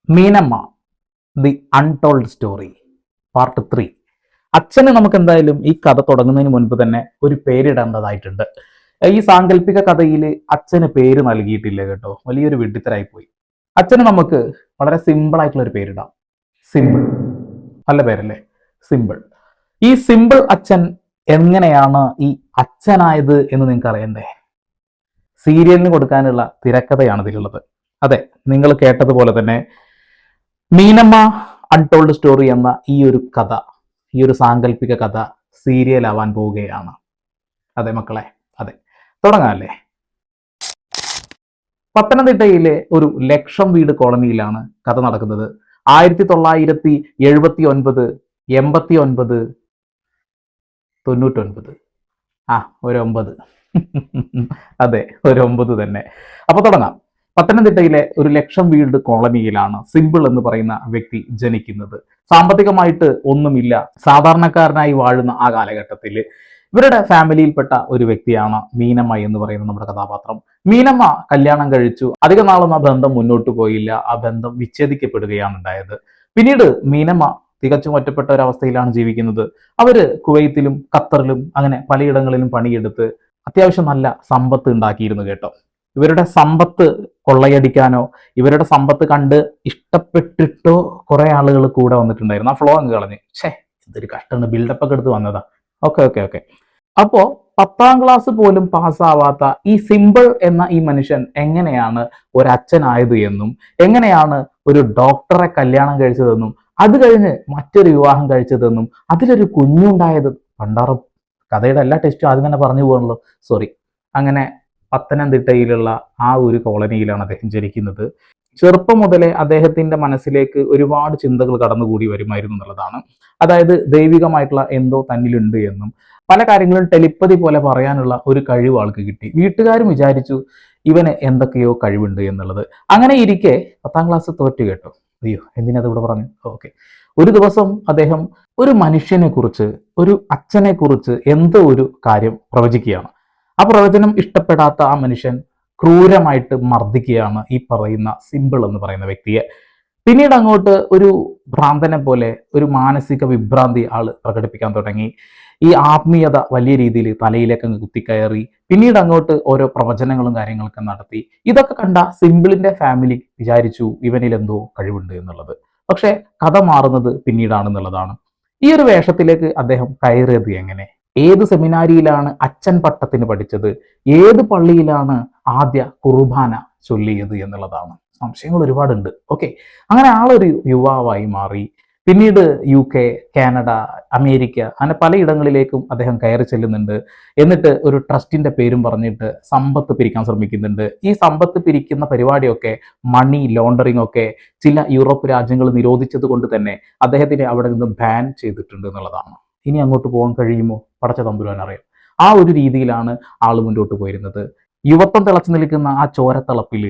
Meenamma the untold story part 3. അച്ഛന് നമുക്ക് എന്തായാലും ഈ കഥ തുടങ്ങുന്നതിന് മുൻപ് തന്നെ ഒരു പേരിടേണ്ടതായിട്ടുണ്ട്. ഈ സാങ്കല്പിക കഥയിൽ അച്ഛന് പേര് നൽകിയിട്ടില്ല കേട്ടോ, വലിയൊരു വിഡ്ഢിത്തരായി പോയി. അച്ഛന് നമുക്ക് വളരെ സിമ്പിൾ ആയിട്ടുള്ള ഒരു പേരിടാം. സിമ്പിൾ. നല്ല പേരല്ലേ? സിമ്പിൾ. ഈ സിമ്പിൾ അച്ഛൻ എങ്ങനെയാണ് ഈ അച്ഛനായത് എന്ന് നിങ്ങൾക്ക് അറിയണ്ടേ? സീരിയലിന് കൊടുക്കാനുള്ള തിരക്കഥയാണ് ഇതിലുള്ളത്. അതെ, നിങ്ങൾ കേട്ടതുപോലെ തന്നെ മീനമ്മ അൺടോൾഡ് സ്റ്റോറി എന്ന ഈ ഒരു കഥ, ഈ ഒരു സാങ്കല്പിക കഥ സീരിയലാവാൻ പോവുകയാണ്. അതെ മക്കളെ, അതെ, തുടങ്ങാല്ലേ. പത്തനംതിട്ടയിലെ ഒരു ലക്ഷം വീട് കോളനിയിലാണ് കഥ നടക്കുന്നത്. 1979, 89, 99, ഒരു 9. അതെ, ഒരു 9 തന്നെ. അപ്പൊ തുടങ്ങാം. പത്തനംതിട്ടയിലെ ഒരു ലക്ഷം വീട് കോളനിയിലാണ് സിമ്പിൾ എന്ന് പറയുന്ന വ്യക്തി ജനിക്കുന്നത്. സാമ്പത്തികമായിട്ട് ഒന്നുമില്ല, സാധാരണക്കാരനായി വാഴുന്ന ആ കാലഘട്ടത്തിൽ ഇവരുടെ ഫാമിലിയിൽപ്പെട്ട ഒരു വ്യക്തിയാണ് മീനമ്മ എന്ന് പറയുന്ന നമ്മുടെ കഥാപാത്രം. മീനമ്മ കല്യാണം കഴിച്ചു. അധിക നാളൊന്നും ആ ബന്ധം മുന്നോട്ട് പോയില്ല. ആ ബന്ധം വിച്ഛേദിക്കപ്പെടുകയാണ് ഉണ്ടായത്. പിന്നീട് മീനമ്മ തികച്ചും ഒറ്റപ്പെട്ട ഒരവസ്ഥയിലാണ് ജീവിക്കുന്നത്. അവര് കുവൈത്തിലും ഖത്തറിലും അങ്ങനെ പലയിടങ്ങളിലും പണിയെടുത്ത് അത്യാവശ്യം നല്ല സമ്പത്ത് ഉണ്ടാക്കിയിരുന്നു കേട്ടോ. ഇവരുടെ സമ്പത്ത് കൊള്ളയടിക്കാനോ ഇവരുടെ സമ്പത്ത് കണ്ട് ഇഷ്ടപ്പെട്ടിട്ടോ കുറെ ആളുകൾ കൂടെ വന്നിട്ടുണ്ടായിരുന്നു. ആ ഫ്ലോ അങ്ങ് കളഞ്ഞ് ഇതൊരു കഷ്ടമാണ്, ബിൽഡപ്പ് ഒക്കെ എടുത്ത് വന്നതാ. ഓക്കെ. അപ്പോ 10ാം ക്ലാസ് പോലും പാസ്സാവാത്ത ഈ സിമ്പിൾ എന്ന ഈ മനുഷ്യൻ എങ്ങനെയാണ് ഒരച്ഛനായത് എന്നും എങ്ങനെയാണ് ഒരു ഡോക്ടറെ കല്യാണം കഴിച്ചതെന്നും അത് കഴിഞ്ഞ് മറ്റൊരു വിവാഹം കഴിച്ചതെന്നും അതിലൊരു കുഞ്ഞുണ്ടായത്, പണ്ടാറും കഥയുടെ എല്ലാ ടെസ്റ്റും ആദ്യം തന്നെ പറഞ്ഞു പോകണല്ലോ, സോറി. അങ്ങനെ പത്തനംതിട്ടയിലുള്ള ആ ഒരു കോളനിയിലാണ് അദ്ദേഹം ജനിക്കുന്നത്. ചെറുപ്പം മുതലേ അദ്ദേഹത്തിന്റെ മനസ്സിലേക്ക് ഒരുപാട് ചിന്തകൾ കടന്നുകൂടി വരുമായിരുന്നു എന്നുള്ളതാണ്. അതായത് ദൈവികമായിട്ടുള്ള എന്തോ തന്നിലുണ്ട് എന്നും പല കാര്യങ്ങളും ടെലിപ്പതി പോലെ പറയാനുള്ള ഒരു കഴിവ് ആൾക്ക് കിട്ടി. വീട്ടുകാരും വിചാരിച്ചു ഇവന് എന്തൊക്കെയോ കഴിവുണ്ട് എന്നുള്ളത്. അങ്ങനെ ഇരിക്കെ 10ാം ക്ലാസ് തോറ്റു കേട്ടോ. അയ്യോ, എന്തിനത് ഇവിടെ പറഞ്ഞു? ഓക്കെ. ഒരു ദിവസം അദ്ദേഹം ഒരു മനുഷ്യനെ കുറിച്ച്, ഒരു അച്ഛനെ കുറിച്ച് എന്തോ ഒരു കാര്യം പ്രവചിക്കുകയാണ്. ആ പ്രവചനം ഇഷ്ടപ്പെടാത്ത ആ മനുഷ്യൻ ക്രൂരമായിട്ട് മർദ്ദിക്കുകയാണ് ഈ പറയുന്ന സിമ്പിൾ എന്ന് പറയുന്ന വ്യക്തിയെ. പിന്നീട് അങ്ങോട്ട് ഒരു ഭ്രാന്തനെ പോലെ ഒരു മാനസിക വിഭ്രാന്തി ആള് പ്രകടിപ്പിക്കാൻ തുടങ്ങി. ഈ ആത്മീയത വലിയ രീതിയിൽ തലയിലേക്ക് അങ്ങ് കുത്തിക്കയറി. പിന്നീട് അങ്ങോട്ട് ഓരോ പ്രവചനങ്ങളും കാര്യങ്ങളൊക്കെ നടത്തി. ഇതൊക്കെ കണ്ട സിമ്പിളിന്റെ ഫാമിലി വിചാരിച്ചു ഇവനിൽ എന്തോ കഴിവുണ്ട് എന്നുള്ളത്. പക്ഷെ കഥ മാറുന്നത് പിന്നീടാണെന്നുള്ളതാണ്. ഈ ഒരു വേഷത്തിലേക്ക് അദ്ദേഹം കയറിയത് എങ്ങനെ? ഏത് സെമിനാരിയിലാണ് അച്ഛൻ പട്ടത്തിന് പഠിച്ചത്? ഏത് പള്ളിയിലാണ് ആദ്യ കുർബാന ചൊല്ലിയത് എന്നുള്ളതാണ്. സംശയങ്ങൾ ഒരുപാടുണ്ട്. ഓക്കെ, അങ്ങനെ ആളൊരു യുവാവായി മാറി. പിന്നീട് UK, കാനഡ, അമേരിക്ക അങ്ങനെ പലയിടങ്ങളിലേക്കും അദ്ദേഹം കയറി ചെല്ലുന്നുണ്ട്. എന്നിട്ട് ഒരു ട്രസ്റ്റിന്റെ പേരും പറഞ്ഞിട്ട് സമ്പത്ത് പിരിക്കാൻ ശ്രമിക്കുന്നുണ്ട്. ഈ സമ്പത്ത് പിരിക്കുന്ന പരിപാടിയൊക്കെ, മണി ലോണ്ടറിംഗ് ഒക്കെ ചില യൂറോപ്പ് രാജ്യങ്ങൾ നിരോധിച്ചത് കൊണ്ട് തന്നെ അദ്ദേഹത്തിനെ അവിടെ നിന്ന് ബാൻ ചെയ്തിട്ടുണ്ട് എന്നുള്ളതാണ്. ഇനി അങ്ങോട്ട് പോകാൻ കഴിയുമോ? പടച്ച തമ്പുരാൻ അറിയാം. ആ ഒരു രീതിയിലാണ് ആൾ മുന്നോട്ട് പോയിരുന്നത്. യുവത്വം തിളച്ചു നിൽക്കുന്ന ആ ചോരത്തിളപ്പിൽ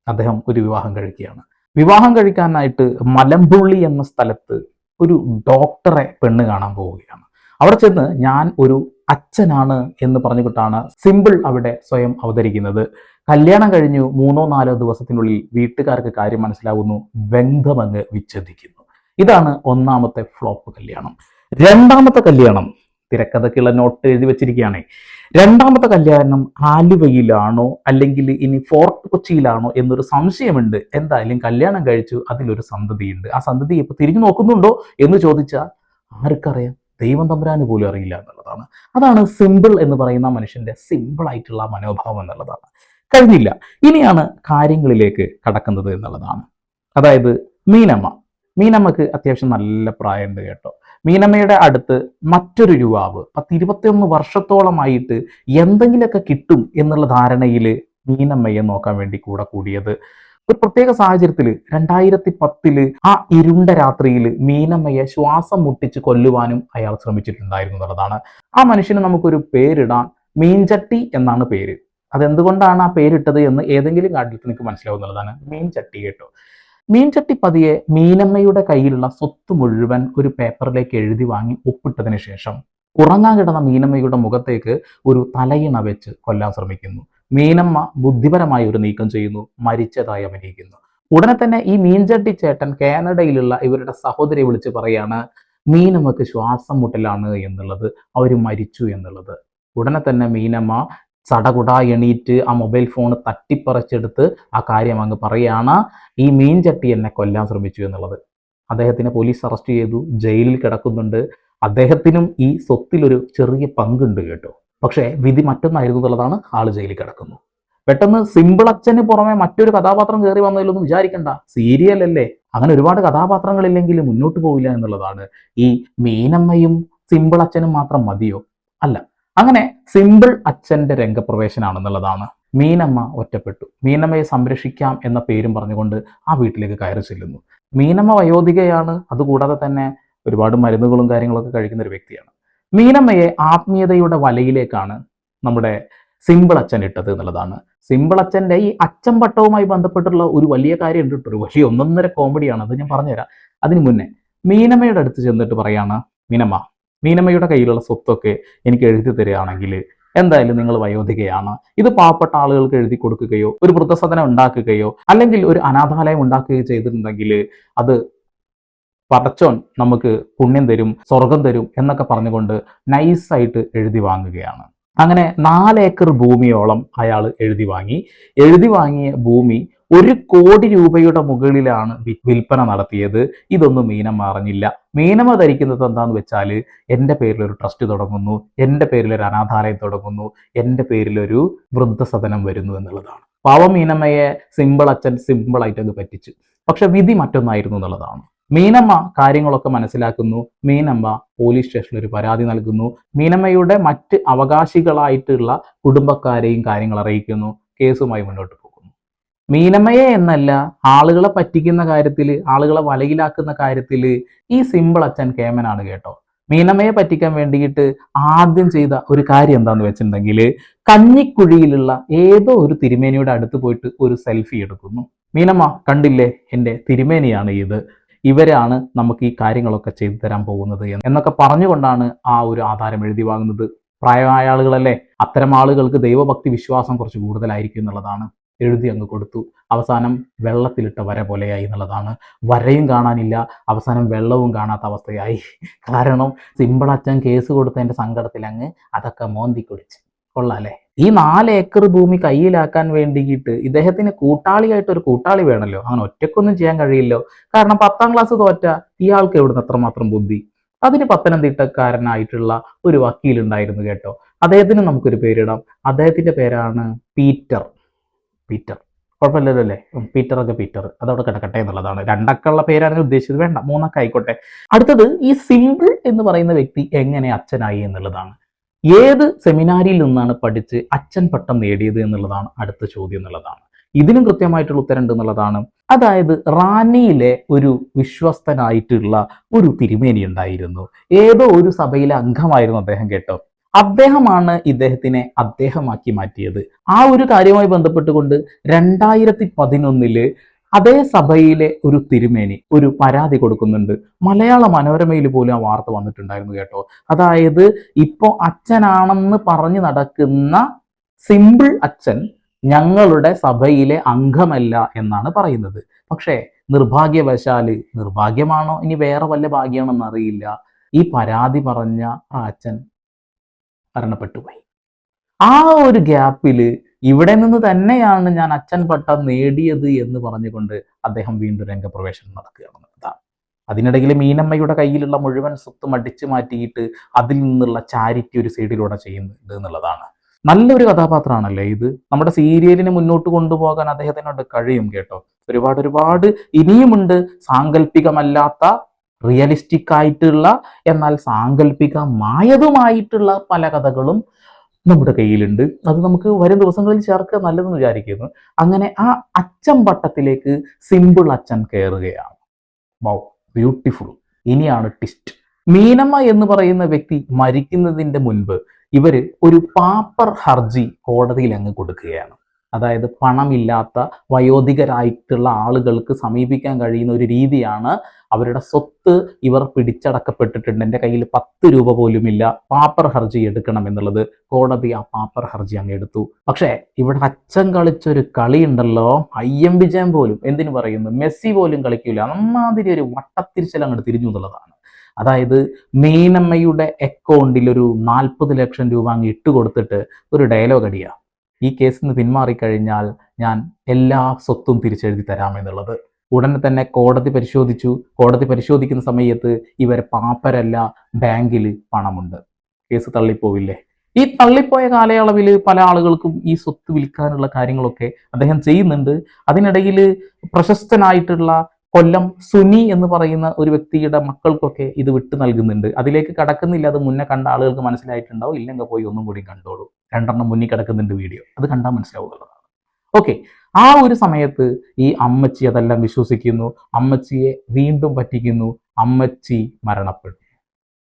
അദ്ദേഹം ഒരു വിവാഹം കഴിക്കുകയാണ്. വിവാഹം കഴിക്കാനായിട്ട് മലമ്പുള്ളി എന്ന സ്ഥലത്ത് ഒരു ഡോക്ടറെ പെണ്ണ് കാണാൻ പോവുകയാണ്. അവിടെ ചെന്ന് ഞാൻ ഒരു അച്ഛനാണ് എന്ന് പറഞ്ഞുകൊണ്ടാണ് സിമ്പിൾ അവിടെ സ്വയം അവതരിക്കുന്നത്. കല്യാണം കഴിഞ്ഞു 3-4 ദിവസത്തിനുള്ളിൽ വീട്ടുകാർക്ക് കാര്യം മനസ്സിലാവുന്നു. ബന്ധമങ്ങ് വിച്ഛേദിക്കുന്നു. ഇതാണ് ഒന്നാമത്തെ ഫ്ലോപ്പ് കല്യാണം. രണ്ടാമത്തെ കല്യാണം, തിരക്കഥയ്ക്കുള്ള നോട്ട് എഴുതി വെച്ചിരിക്കുകയാണ്. രണ്ടാമത്തെ കല്യാണം ആലുവയിലാണോ അല്ലെങ്കിൽ ഇനി ഫോർട്ട് കൊച്ചിയിലാണോ എന്നൊരു സംശയമുണ്ട്. എന്തായാലും കല്യാണം കഴിച്ചു, അതിലൊരു സന്തതിയുണ്ട്. ആ സന്തതി ഇപ്പൊ തിരിഞ്ഞു നോക്കുന്നുണ്ടോ എന്ന് ചോദിച്ചാൽ ആർക്കറിയാം? ദൈവം തമ്പുരാന് പോലും അറിയില്ല എന്നുള്ളതാണ്. അതാണ് സിമ്പിൾ എന്ന് പറയുന്ന മനുഷ്യന്റെ സിമ്പിൾ ആയിട്ടുള്ള മനോഭാവം എന്നുള്ളതാണ്. കഴിഞ്ഞില്ല, ഇനിയാണ് കാര്യങ്ങളിലേക്ക് കടക്കുന്നത് എന്നുള്ളതാണ്. അതായത് മീനമ്മക്ക് അത്യാവശ്യം നല്ല പ്രായമുണ്ട് കേട്ടോ. മീനമ്മയുടെ അടുത്ത് മറ്റൊരു യുവാവ് 10-21 വർഷത്തോളമായിട്ട് എന്തെങ്കിലുമൊക്കെ കിട്ടും എന്നുള്ള ധാരണയിൽ മീനമ്മയെ നോക്കാൻ വേണ്ടി കൂടെ കൂടിയത്. ഒരു പ്രത്യേക സാഹചര്യത്തിൽ 2010 ആ ഇരുണ്ട രാത്രിയിൽ മീനമ്മയെ ശ്വാസം മുട്ടിച്ച് കൊല്ലുവാനും അയാൾ ശ്രമിച്ചിട്ടുണ്ടായിരുന്നു എന്നുള്ളതാണ്. ആ മനുഷ്യന് നമുക്കൊരു പേരിടാൻ മീൻചട്ടി എന്നാണ് പേര്. അതെന്തുകൊണ്ടാണ് ആ പേരിട്ടത് എന്ന് ഏതെങ്കിലും കാട്ടിൽ നിങ്ങൾക്ക് മനസ്സിലാവും എന്നുള്ളതാണ്. മീൻചട്ടി കേട്ടോ. മീൻചട്ടി പതിയെ മീനമ്മയുടെ കയ്യിലുള്ള സ്വത്ത് മുഴുവൻ ഒരു പേപ്പറിലേക്ക് എഴുതി വാങ്ങി ഒപ്പിട്ടതിന് ശേഷം ഉറങ്ങാൻ കിടന്ന മീനമ്മയുടെ മുഖത്തേക്ക് ഒരു തലയിണ വെച്ച് കൊല്ലാൻ ശ്രമിക്കുന്നു. മീനമ്മ ബുദ്ധിപരമായ ഒരു നീക്കം ചെയ്യുന്നു, മരിച്ചതായി അഭിനയിക്കുന്നു. ഉടനെ തന്നെ ഈ മീൻചട്ടി ചേട്ടൻ കാനഡയിലുള്ള ഇവരുടെ സഹോദരിയെ വിളിച്ച് പറയാണ് മീനമ്മക്ക് ശ്വാസം മുട്ടലാണ് എന്നുള്ളത്, അവർ മരിച്ചു എന്നുള്ളത്. ഉടനെ തന്നെ മീനമ്മ സടകുട എണീറ്റ് ആ മൊബൈൽ ഫോൺ തട്ടിപ്പറിച്ചെടുത്ത് ആ കാര്യം അങ്ങ് പറയാണ്, ഈ മീൻചട്ടി എന്നെ കൊല്ലാൻ ശ്രമിച്ചു എന്നുള്ളത്. അദ്ദേഹത്തിനെ പോലീസ് അറസ്റ്റ് ചെയ്തു, ജയിലിൽ കിടക്കുന്നുണ്ട്. അദ്ദേഹത്തിനും ഈ സ്വത്തിലൊരു ചെറിയ പങ്കുണ്ട് കേട്ടോ. പക്ഷേ വിധി മറ്റൊന്നായിരുന്നു എന്നുള്ളതാണ്, ആള് ജയിലിൽ കിടക്കുന്നു. പെട്ടെന്ന് സിമ്പിൾ അച്ഛന് പുറമെ മറ്റൊരു കഥാപാത്രം കയറി വന്നതിലൊന്നും വിചാരിക്കണ്ട, സീരിയൽ അല്ലേ, അങ്ങനെ ഒരുപാട് കഥാപാത്രങ്ങളില്ലെങ്കിൽ മുന്നോട്ട് പോവില്ല എന്നുള്ളതാണ്. ഈ മീനമ്മയും സിമ്പിൾ അച്ഛനും മാത്രം മതിയോ? അല്ല. അങ്ങനെ സിമ്പിൾ അച്ഛന്റെ രംഗപ്രവേശനാണെന്നുള്ളതാണ്. മീനമ്മ ഒറ്റപ്പെട്ടു. മീനമ്മയെ സംരക്ഷിക്കാം എന്ന പേരും പറഞ്ഞുകൊണ്ട് ആ വീട്ടിലേക്ക് കയറി ചെല്ലുന്നു. മീനമ്മ വയോധികയാണ്, അതുകൂടാതെ തന്നെ ഒരുപാട് മരുന്നുകളും കാര്യങ്ങളൊക്കെ കഴിക്കുന്ന ഒരു വ്യക്തിയാണ്. മീനമ്മയെ ആത്മീയതയുടെ വലയിലേക്കാണ് നമ്മുടെ സിമ്പിൾ അച്ഛൻ ഇട്ടത് എന്നുള്ളതാണ്. സിമ്പിൾ അച്ഛൻ്റെ ഈ അച്ഛൻ പട്ടവുമായി ബന്ധപ്പെട്ടുള്ള ഒരു വലിയ കാര്യം ഉണ്ട് കേട്ടോ, ഒരു വലിയ ഒന്നൊന്നര കോമഡിയാണ്, അത് ഞാൻ പറഞ്ഞുതരാം. അതിന് മുന്നേ മീനമ്മയുടെ അടുത്ത് ചെന്നിട്ട് പറയാണ്, മീനമ്മയുടെ കയ്യിലുള്ള സ്വത്തൊക്കെ എനിക്ക് എഴുതി തരികയാണെങ്കിൽ എന്തായാലും നിങ്ങൾ വയോധികയാണ്, ഇത് പാവപ്പെട്ട ആളുകൾക്ക് എഴുതി കൊടുക്കുകയോ ഒരു വൃദ്ധസദനം ഉണ്ടാക്കുകയോ അല്ലെങ്കിൽ ഒരു അനാഥാലയം ഉണ്ടാക്കുകയോ ചെയ്തിട്ടുണ്ടെങ്കിൽ അത് പടച്ചോൻ നമുക്ക് പുണ്യം തരും, സ്വർഗം തരും എന്നൊക്കെ പറഞ്ഞുകൊണ്ട് നൈസായിട്ട് എഴുതി വാങ്ങുകയാണ്. അങ്ങനെ 4 ഏക്കർ ഭൂമിയോളം അയാൾ എഴുതി വാങ്ങിയ ഭൂമി 1 കോടി രൂപയുടെ മുകളിലാണ് വിൽപ്പന നടത്തിയത്. ഇതൊന്നും മീനമ്മ അറിഞ്ഞില്ല. മീനമ്മ ധരിക്കുന്നത് എന്താന്ന് വെച്ചാൽ, എൻ്റെ പേരിൽ ഒരു ട്രസ്റ്റ് തുടങ്ങുന്നു, എൻ്റെ പേരിൽ ഒരു അനാഥാലയം തുടങ്ങുന്നു, എൻ്റെ പേരിൽ ഒരു വൃദ്ധസദനം വരുന്നു എന്നുള്ളതാണ്. പാവം മീനമ്മയെ സിമ്പിൾ അച്ഛൻ സിമ്പിളായിട്ട് അത് പറ്റിച്ചു. പക്ഷെ വിധി മറ്റൊന്നായിരുന്നു എന്നുള്ളതാണ്. മീനമ്മ കാര്യങ്ങളൊക്കെ മനസ്സിലാക്കുന്നു. മീനമ്മ പോലീസ് സ്റ്റേഷനിൽ ഒരു പരാതി നൽകുന്നു. മീനമ്മയുടെ മറ്റ് അവകാശികളായിട്ടുള്ള കുടുംബക്കാരെയും കാര്യങ്ങൾ അറിയിക്കുന്നു. കേസുമായി മുന്നോട്ട് പോകുന്നു. മീനമ്മയെ എന്നല്ല, ആളുകളെ പറ്റിക്കുന്ന കാര്യത്തിൽ, ആളുകളെ വലയിലാക്കുന്ന കാര്യത്തിൽ ഈ സിമ്പിൾ അച്ഛൻ കേമനാണ് കേട്ടോ. മീനമ്മയെ പറ്റിക്കാൻ വേണ്ടിയിട്ട് ആദ്യം ചെയ്ത ഒരു കാര്യം എന്താന്ന് വെച്ചിട്ടുണ്ടെങ്കിൽ, കഞ്ഞിക്കുഴിയിലുള്ള ഏതോ ഒരു തിരുമേനിയുടെ അടുത്ത് പോയിട്ട് ഒരു സെൽഫി എടുക്കുന്നു. മീനമ്മ കണ്ടില്ലേ, എൻ്റെ തിരുമേനിയാണ് ഇത്, ഇവരാണ് നമുക്ക് ഈ കാര്യങ്ങളൊക്കെ ചെയ്തു തരാൻ പോകുന്നത് എന്നൊക്കെ പറഞ്ഞുകൊണ്ടാണ് ആ ഒരു ആധാരം എഴുതി വാങ്ങുന്നത്. പ്രായമായ ആളുകളല്ലേ, അത്തരം ആളുകൾക്ക് ദൈവഭക്തി വിശ്വാസം കുറച്ച് കൂടുതലായിരിക്കും എന്നുള്ളതാണ്. എഴുതി അങ്ങ് കൊടുത്തു. അവസാനം വെള്ളത്തിലിട്ട വര പോലെയായി എന്നുള്ളതാണ്. വരയും കാണാനില്ല, അവസാനം വെള്ളവും കാണാത്ത അവസ്ഥയായി. കാരണം സിമ്പിൾ അച്ഛൻ കേസ് കൊടുത്തതിൻ്റെ സങ്കടത്തിൽ അങ്ങ് അതൊക്കെ മോന്തി കുടിച്ച്. കൊള്ളാല്ലേ. ഈ 4 ഏക്കർ ഭൂമി കയ്യിലാക്കാൻ വേണ്ടിയിട്ട് ഇദ്ദേഹത്തിന് കൂട്ടാളിയായിട്ട് ഒരു കൂട്ടാളി വേണമല്ലോ. അങ്ങനെ ഒറ്റക്കൊന്നും ചെയ്യാൻ കഴിയില്ലോ. കാരണം 10ാം ക്ലാസ് തോറ്റ ഇയാൾക്ക് എവിടുന്ന് അത്രമാത്രം ബുദ്ധി. അതിന് പത്തനംതിട്ടക്കാരനായിട്ടുള്ള ഒരു വക്കീലുണ്ടായിരുന്നു കേട്ടോ. അദ്ദേഹത്തിന് നമുക്കൊരു പേരിടാം. അദ്ദേഹത്തിന്റെ പേരാണ് പീറ്റർ. കുഴപ്പമില്ലല്ലോ അല്ലേ? പീറ്റർ അതവിടെ കിടക്കട്ടെ എന്നുള്ളതാണ്. 2 അക്കമുള്ള പേരാണ് ഉദ്ദേശിച്ചത്, വേണ്ട 3 അക്ക ആയിക്കോട്ടെ. അടുത്തത് ഈ സിമ്പിൾ എന്ന് പറയുന്ന വ്യക്തി എങ്ങനെ അച്ഛനായി എന്നുള്ളതാണ്. ഏത് സെമിനാരിയിൽ നിന്നാണ് പഠിച്ച് അച്ഛൻ പട്ടം നേടിയത് എന്നുള്ളതാണ് അടുത്ത ചോദ്യം എന്നുള്ളതാണ്. ഇതിനും കൃത്യമായിട്ടുള്ള ഉത്തരം ഉണ്ട് എന്നുള്ളതാണ്. അതായത് റാന്നിയിലെ ഒരു വിശ്വസ്തനായിട്ടുള്ള ഒരു തിരുമേനി ഉണ്ടായിരുന്നു. ഏതോ ഒരു സഭയിലെ അംഗമായിരുന്നു അദ്ദേഹം കേട്ടോ. അദ്ദേഹമാണ് ഇദ്ദേഹത്തിനെ അദ്ദേഹമാക്കി മാറ്റിയത്. ആ ഒരു കാര്യവുമായി ബന്ധപ്പെട്ടുകൊണ്ട് 2011 അതേ സഭയിലെ ഒരു തിരുമേനി ഒരു പരാതി കൊടുക്കുന്നുണ്ട്. മലയാള മനോരമയിൽ പോലും ആ വാർത്ത വന്നിട്ടുണ്ടായിരുന്നു കേട്ടോ. അതായത് ഇപ്പോ അച്ഛനാണെന്ന് പറഞ്ഞു നടക്കുന്ന സിമ്പിൾ അച്ഛൻ ഞങ്ങളുടെ സഭയിലെ അംഗമല്ല എന്നാണ് പറയുന്നത്. പക്ഷേ നിർഭാഗ്യവശാല്, നിർഭാഗ്യമാണോ ഇനി വേറെ വല്ല ഭാഗ്യമാണെന്ന് അറിയില്ല, ഈ പരാതി പറഞ്ഞ ആ അച്ഛൻ മരണപ്പെട്ടുപോയി. ആ ഒരു ഗ്യാപ്പിൽ ഇവിടെ നിന്ന് തന്നെയാണ് ഞാൻ അച്ഛൻ പട്ടം നേടിയത് എന്ന് പറഞ്ഞുകൊണ്ട് അദ്ദേഹം വീണ്ടും രംഗപ്രവേശനം നടക്കുകയാണെന്നതാണ്. അതിനിടയിൽ മീനമ്മയുടെ കയ്യിലുള്ള മുഴുവൻ സ്വത്തും അടിച്ചു മാറ്റിയിട്ട് അതിൽ നിന്നുള്ള ചാരിറ്റി ഒരു സൈഡിലൂടെ ചെയ്യുന്നുണ്ട് എന്നുള്ളതാണ്. നല്ലൊരു കഥാപാത്രമാണല്ലേ ഇത്. നമ്മുടെ സീരിയലിനെ മുന്നോട്ട് കൊണ്ടുപോകാൻ അദ്ദേഹത്തിനോട് കഴിയും കേട്ടോ. ഒരുപാട് ഇനിയുമുണ്ട് സാങ്കല്പികമല്ലാത്ത, റിയലിസ്റ്റിക് ആയിട്ടുള്ള എന്നാൽ സാങ്കല്പികമായതുമായിട്ടുള്ള പല കഥകളും നമ്മുടെ കയ്യിലുണ്ട്. അത് നമുക്ക് വരും ദിവസങ്ങളിൽ ചേർക്കുക നല്ലതെന്ന് വിചാരിക്കുന്നു. അങ്ങനെ ആ അച്ഛൻ പട്ടത്തിലേക്ക് സിമ്പിൾ അച്ഛൻ കയറുകയാണ്. Wow, beautiful. ഇനിയാണ് ട്വിസ്റ്റ്. മീനമ്മ എന്ന് പറയുന്ന വ്യക്തി മരിക്കുന്നതിന്റെ മുൻപ് ഇവര് ഒരു പാപ്പർ ഹർജി കോടതിയിൽ അങ്ങ് കൊടുക്കുകയാണ്. അതായത് പണമില്ലാത്ത വയോധികരായിട്ടുള്ള ആളുകൾക്ക് സമീപിക്കാൻ കഴിയുന്ന ഒരു രീതിയാണ്. അവരുടെ സ്വത്ത് ഇവർ പിടിച്ചടക്കപ്പെട്ടിട്ടുണ്ട്, എൻ്റെ കയ്യിൽ 10 രൂപ പോലുമില്ല, പാപ്പർ ഹർജി എടുക്കണം എന്നുള്ളത്. കോടതി ആ പാപ്പർ ഹർജി അങ്ങ് എടുത്തു. പക്ഷേ ഇവിടെ അച്ഛൻ കളിച്ചൊരു കളി ഉണ്ടല്ലോ, IM വിജയൻ പോലും, എന്തിനു പറയുന്നു, മെസ്സി പോലും കളിക്കില്ല, അമ്മാതിരി ഒരു വട്ടത്തിരിച്ചൽ അങ്ങോട്ട് തിരിഞ്ഞു എന്നുള്ളതാണ്. അതായത് മീനമ്മയുടെ അക്കൗണ്ടിൽ ഒരു 40 ലക്ഷം രൂപ അങ്ങ് ഇട്ട് കൊടുത്തിട്ട് ഒരു ഡയലോഗ് അടിക്കുക, ഈ കേസിൽ നിന്ന് പിന്മാറിക്കഴിഞ്ഞാൽ ഞാൻ എല്ലാ സ്വത്തും തിരിച്ചെഴുതി തരാമെന്നുള്ളത്. ഉടനെ തന്നെ കോടതി പരിശോധിച്ചു. കോടതി പരിശോധിക്കുന്ന സമയത്ത് ഇവർ പാപ്പരല്ല, ബാങ്കിൽ പണമുണ്ട്. കേസ് തള്ളിപ്പോവില്ലേ? ഈ തള്ളിപ്പോയ കാലയളവിൽ പല ആളുകൾക്കും ഈ സ്വത്ത് വിൽക്കാനുള്ള കാര്യങ്ങളൊക്കെ അദ്ദേഹം ചെയ്യുന്നുണ്ട്. അതിനിടയിൽ പ്രശസ്തനായിട്ടുള്ള കൊല്ലം സുനി എന്ന് പറയുന്ന ഒരു വ്യക്തിയുടെ മക്കൾക്കൊക്കെ ഇത് വിട്ടു നൽകുന്നുണ്ട്. അതിലേക്ക് കടക്കുന്നില്ല, അത് മുന്നേ കണ്ട ആളുകൾക്ക് മനസ്സിലായിട്ടുണ്ടാവും. ഇല്ലെങ്കിൽ പോയി ഒന്നും കൂടി കണ്ടോളൂ, 2 മുന്നിൽ കിടക്കുന്നുണ്ട് വീഡിയോ, അത് കണ്ടാൽ മനസ്സിലാവുന്നതാണ്. ഓക്കെ, ആ ഒരു സമയത്ത് ഈ അമ്മച്ചി അതെല്ലാം വിശ്വസിക്കുന്നു, അമ്മച്ചിയെ വീണ്ടും പറ്റിക്കുന്നു, അമ്മച്ചി മരണപ്പെടും.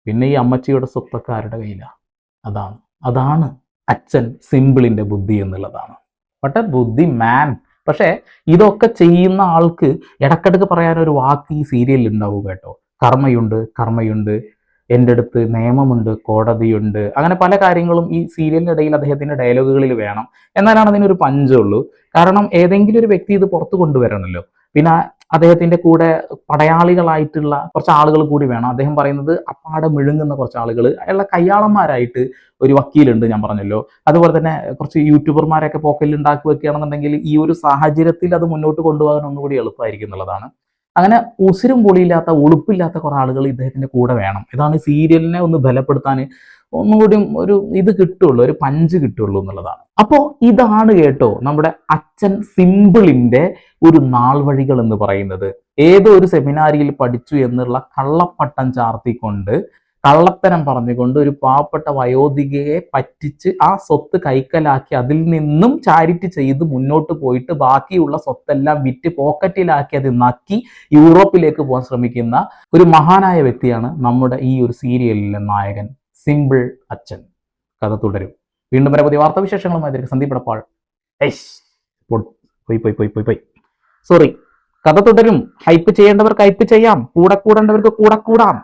പിന്നെ ഈ അമ്മച്ചിയുടെ സ്വത്തൊക്കെ ആരുടെ കയ്യിലാണ്? അതാണ് അച്ഛൻ സിമ്പിളിന്റെ ബുദ്ധി എന്നുള്ളതാണ്. ബട്ട് ബുദ്ധി മാൻ. പക്ഷേ ഇതൊക്കെ ചെയ്യുന്ന ആൾക്ക് ഇടക്കിടക്ക് പറയാനൊരു വാക്ക് ഈ സീരിയലിൽ ഉണ്ടാവും കേട്ടോ. കർമ്മയുണ്ട്, എൻ്റെ അടുത്ത് നിയമമുണ്ട്, കോടതിയുണ്ട്, അങ്ങനെ പല കാര്യങ്ങളും ഈ സീരിയലിൻ്റെ ഇടയിൽ അദ്ദേഹത്തിൻ്റെ ഡയലോഗുകളിൽ വേണം. എന്നാലാണ് അതിനൊരു പഞ്ചുള്ളൂ. കാരണം ഏതെങ്കിലും ഒരു വ്യക്തി ഇത് പുറത്തു കൊണ്ടുവരണമല്ലോ. പിന്നെ അദ്ദേഹത്തിന്റെ കൂടെ പടയാളികളായിട്ടുള്ള കുറച്ച് ആളുകൾ കൂടി വേണം. അദ്ദേഹം പറയുന്നത് അപ്പാടെ മിഴുങ്ങുന്ന കുറച്ച് ആളുകൾ, അയാളുടെ കയ്യാളന്മാരായിട്ട് ഒരു വക്കീലുണ്ട്, ഞാൻ പറഞ്ഞല്ലോ. അതുപോലെ തന്നെ കുറച്ച് യൂട്യൂബർമാരൊക്കെ പോക്കറ്റിൽ ഉണ്ടാക്കി വെക്കുകയാണെന്നുണ്ടെങ്കിൽ ഈ ഒരു സാഹചര്യത്തിൽ അത് മുന്നോട്ട് കൊണ്ടുപോകാൻ ഒന്നുകൂടി എളുപ്പമായിരിക്കും എന്നുള്ളതാണ്. അങ്ങനെ ഉസിരും പൊളിയില്ലാത്ത ഉളുപ്പില്ലാത്ത കുറെ ആളുകൾ ഇദ്ദേഹത്തിന്റെ കൂടെ വേണം. ഇതാണ് സീരിയലിനെ ഒന്ന് ബലപ്പെടുത്താൻ ഒന്നുകൂടി ഒരു ഇത് കിട്ടുള്ളൂ, ഒരു പഞ്ച് കിട്ടുള്ളൂ എന്നുള്ളതാണ്. അപ്പോൾ ഇതാണ് കേട്ടോ നമ്മുടെ അച്ഛൻ സിമ്പിളിന്റെ ഒരു നാൾ വഴികൾ എന്ന് പറയുന്നത്. ഏതോ ഒരു സെമിനാരിയിൽ പഠിച്ചു എന്നുള്ള കള്ളപ്പട്ടം ചാർത്തിക്കൊണ്ട്, കള്ളത്തരം പറഞ്ഞുകൊണ്ട് ഒരു പാവപ്പെട്ട വയോധികയെ പറ്റിച്ച് ആ സ്വത്ത് കൈക്കലാക്കി അതിൽ നിന്നും ചാരിറ്റി ചെയ്ത് മുന്നോട്ട് പോയിട്ട് ബാക്കിയുള്ള സ്വത്തെല്ലാം വിറ്റ് പോക്കറ്റിലാക്കി അത് നക്കി യൂറോപ്പിലേക്ക് പോകാൻ ശ്രമിക്കുന്ന ഒരു മഹാനായ വ്യക്തിയാണ് നമ്മുടെ ഈ ഒരു സീരിയലിലെ നായകൻ സിമ്പിൾ അച്ഛൻ. കഥ തുടരും. വീണ്ടും വരെ പുതിയ വാർത്താവിശേഷങ്ങളുമായി സന്ദീപ് എടപ്പാൾ. പോയി സോറി. കഥ തുടരും. ഹൈപ്പ് ചെയ്യേണ്ടവർക്ക് ഹൈപ്പ് ചെയ്യാം, കൂടെ കൂടേണ്ടവർക്ക് കൂടെ കൂടാം.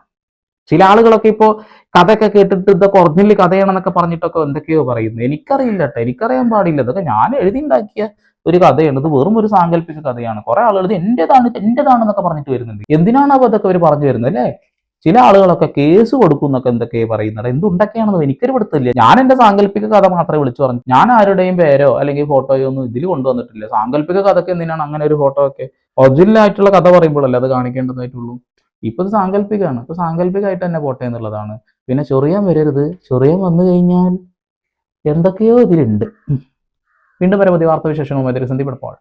ചില ആളുകളൊക്കെ ഇപ്പോൾ കഥയൊക്കെ കേട്ടിട്ട് ഇതൊക്കെ ഒറിജിനൽ കഥയാണെന്നൊക്കെ പറഞ്ഞിട്ടൊക്കെ എന്തൊക്കെയോ പറയുന്നു. എനിക്കറിയില്ല കേട്ടോ, എനിക്കറിയാൻ പാടില്ല. ഇതൊക്കെ ഞാൻ എഴുതിണ്ടാക്കിയ ഒരു കഥയാണ്, ഇത് വെറും ഒരു സാങ്കല്പിക കഥയാണ്. കുറെ ആളുകൾ ഇത് എന്റേതാണെന്നൊക്കെ പറഞ്ഞിട്ട് വരുന്നുണ്ട്. എന്തിനാണ് അപ്പോൾ അതൊക്കെ അവർ പറഞ്ഞു വരുന്നത് അല്ലേ? ചില ആളുകളൊക്കെ കേസ് കൊടുക്കും എന്നൊക്കെ എന്തൊക്കെയോ പറയുന്നത്. എന്തുണ്ടൊക്കെയാണെന്ന് എനിക്കൊരു പിടുത്തില്ല. ഞാൻ എന്റെ സാങ്കല്പിക കഥ മാത്രമേ വിളിച്ചു പറഞ്ഞു. ഞാൻ ആരുടെയും പേരോ അല്ലെങ്കിൽ ഫോട്ടോയോ ഒന്നും ഇതിൽ കൊണ്ടുവന്നിട്ടില്ല. സാങ്കല്പിക കഥയ്ക്ക് എന്തിനാണ് അങ്ങനെ ഒരു ഫോട്ടോ ഒക്കെ? ഒറിജിനൽ ആയിട്ടുള്ള കഥ പറയുമ്പോഴല്ലേ അത് കാണിക്കേണ്ടതായിട്ടുള്ളൂ. ഇപ്പൊ ഇത് സാങ്കല്പികമാണ്. ഇപ്പൊ സാങ്കല്പികമായിട്ട് തന്നെ പോട്ടെ എന്നുള്ളതാണ്. പിന്നെ ചൊറിയാൻ വരരുത്. ചൊറിയാൻ വന്നു കഴിഞ്ഞാൽ എന്തൊക്കെയോ ഇതിലുണ്ട്. വീണ്ടും വരെ പുതിയ വാർത്താവിശേഷങ്ങളുമായി സന്ദീപ് എടപ്പാൾ.